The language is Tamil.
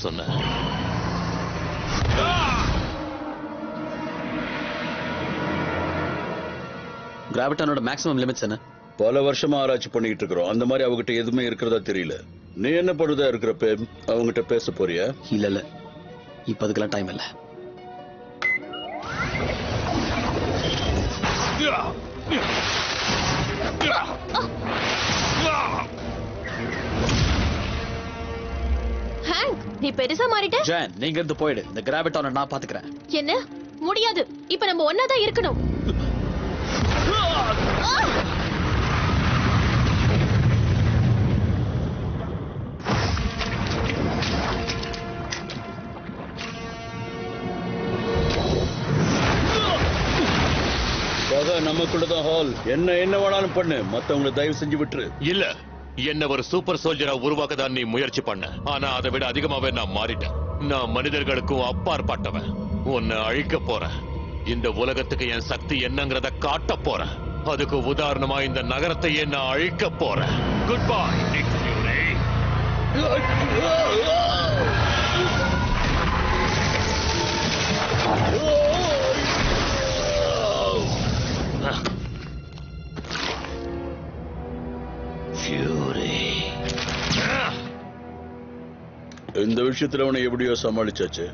சொன்ன கிராவிட்டானோட மேக்ஸிமம் லிமிட்ஸ் என்ன? பல வருஷமா ஆராய்ச்சி பண்ணிட்டு இருக்கிறோம். அந்த மாதிரி அவகிட்ட எதுவுமே இருக்கிறதா தெரியல. நீ என்ன பண்ணுதா இருக்கிறப்ப அவங்கிட்ட பேச போறியா? இல்ல இப்ப அதுக்கெல்லாம் டைம் இல்ல. ஹேங்க், நீ பெருசா மாறிட்ட. ஜான், நீங்க இருந்து போயிடு. இந்த கிராவிட்டானை நான் பாத்துக்கிறேன். என்ன? முடியாது. இப்ப நம்ம ஒன்னாதான் இருக்கணும். நமக்குள்ளதான் ஹால். என்ன வேணாலும் பண்ணு, மத்தவங்களை தயவு செஞ்சு விட்டுரு. இல்ல, என்ன ஒரு சூப்பர் சோல்ஜரா உருவாக்க தான் நீ முயற்சி பண்ண. ஆனா அதை விட அதிகமாவே நான் மாறிட்டேன். நான் மனிதர்களுக்கும் அப்பாற்பட்டவன். உன்னை அழிக்க போறேன். இந்த உலகத்துக்கு என் சக்தி என்னங்கிறத காட்ட போறேன். அதுக்கு உதாரணமா இந்த நகரத்தையே நான் அழிக்க போறேன். Goodbye Nick Fury. இந்த விஷயத்துல அவனை எப்படியோ சமாளிச்சாச்சு.